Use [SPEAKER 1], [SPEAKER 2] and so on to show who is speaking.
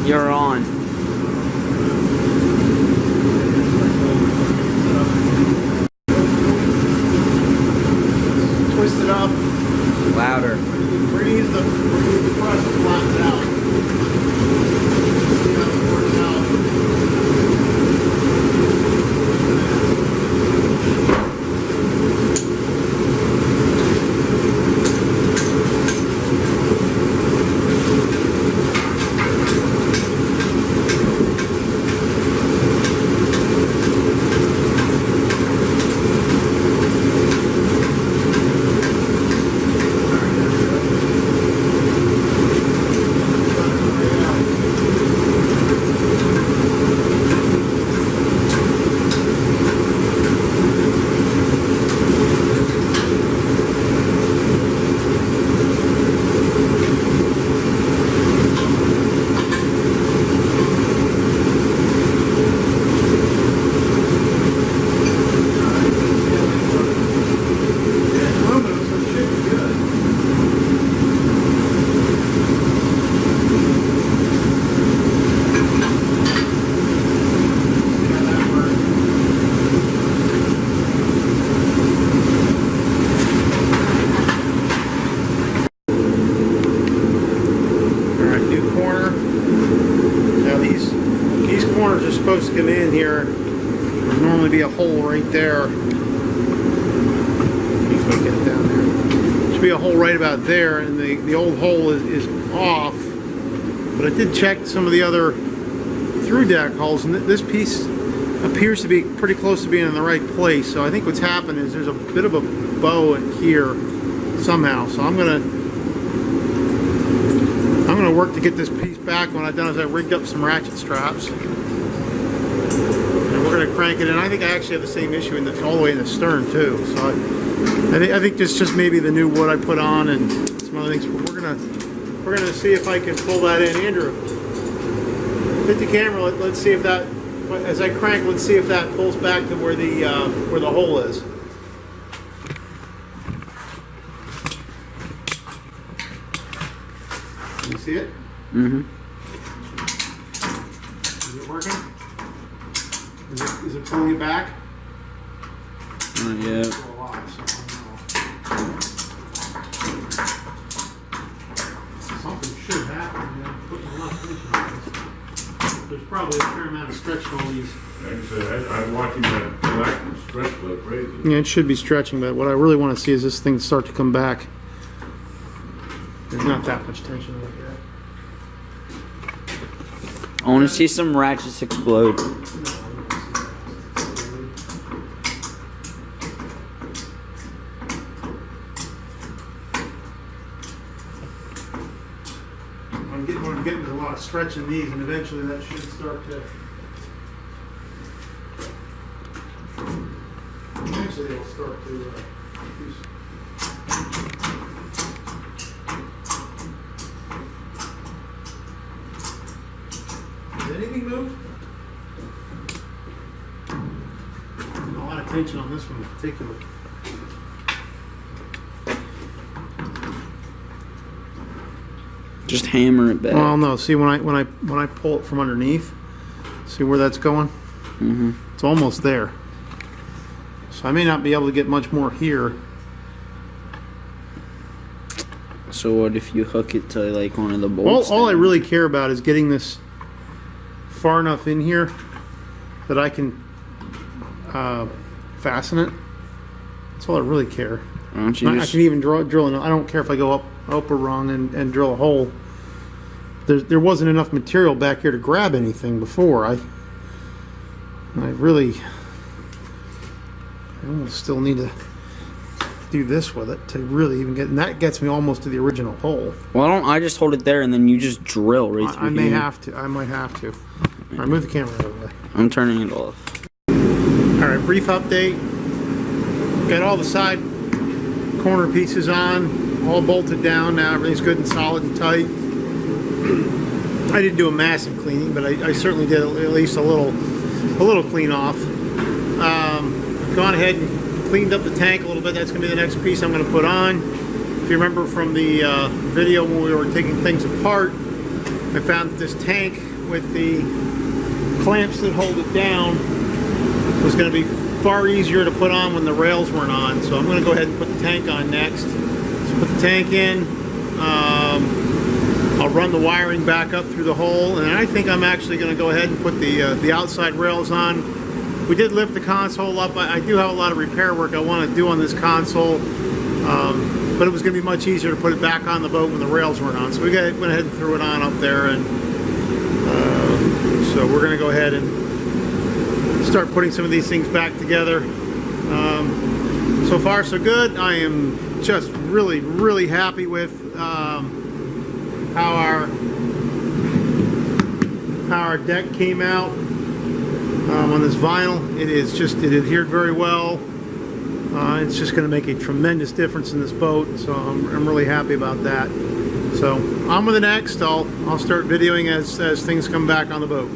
[SPEAKER 1] You're on.
[SPEAKER 2] Twist it up.
[SPEAKER 1] Louder.
[SPEAKER 2] We're gonna use the press to flatten it out. See how it works out. Supposed to come in here. There'd normally be a hole right there. Get it down there. Should be a hole right about there, and the old hole is off. But I did check some of the other through deck holes, and this piece appears to be pretty close to being in the right place. So I think what's happened is there's a bit of a bow in here somehow. So I'm gonna work to get this piece back. When I've done is I rigged up some ratchet straps. We're going to crank it in. I think I actually have the same issue all the way in the stern too. So I think it's just maybe the new wood I put on and some other things. But we're gonna see if I can pull that in. Andrew, hit the camera. Let's see if that, as I crank, let's see if that pulls back to where the hole is. Can you see it?
[SPEAKER 1] Mm-hmm.
[SPEAKER 2] Is it working? Is it pulling it back?
[SPEAKER 1] Not yet.
[SPEAKER 2] Something should happen. Putting a lot of tension on this. There's probably a fair amount of stretch in all these.
[SPEAKER 3] Like I said, I'm watching that black stretch like crazy.
[SPEAKER 2] Yeah, it should be stretching, but what I really want to see is this thing start to come back. There's not that much tension like that.
[SPEAKER 1] I want to see some ratchets explode.
[SPEAKER 2] I'm getting a lot of stretch in these, and eventually that should start to. Eventually it'll start to. Does anything move? A lot of tension on this one in particular.
[SPEAKER 1] Just hammer it back.
[SPEAKER 2] Well, no. See, when I pull it from underneath, see where that's going?
[SPEAKER 1] Mm-hmm.
[SPEAKER 2] It's almost there. So I may not be able to get much more here.
[SPEAKER 1] So what if you hook it to like one of the bolts?
[SPEAKER 2] All I really care about is getting this far enough in here that I can fasten it. That's all I really care.
[SPEAKER 1] Why don't you
[SPEAKER 2] I can even drill in. I don't care if I go up or wrong and drill a hole. There wasn't enough material back here to grab anything before. I almost still need to do this with it to really even get, and that gets me almost to the original hole.
[SPEAKER 1] Why don't I just hold it there and then you just drill right through
[SPEAKER 2] I may
[SPEAKER 1] here?
[SPEAKER 2] have to. I might have to. All right, move the camera out of the way.
[SPEAKER 1] I'm turning it off.
[SPEAKER 2] All right, brief update. Got all the side corner pieces on, all bolted down now. Everything's good and solid and tight. I didn't do a massive cleaning, but I certainly did at least a little clean off. Gone ahead and cleaned up the tank a little bit. That's going to be the next piece I'm going to put on. If you remember from the video when we were taking things apart, I found that this tank with the clamps that hold it down was going to be far easier to put on when the rails weren't on. So I'm going to go ahead and put the tank on next. So put the tank in. I'll run the wiring back up through the hole, and I think I'm actually going to go ahead and put the outside rails on. We did lift the console up. I do have a lot of repair work I want to do on this console, but it was going to be much easier to put it back on the boat when the rails weren't on. So we went ahead and threw it on up there, and so we're going to go ahead and start putting some of these things back together. So far so good. I am just really happy with how our deck came out on this vinyl. It adhered very well. It's just going to make a tremendous difference in this boat, so I'm really happy about that. So on with the next. I'll start videoing as things come back on the boat.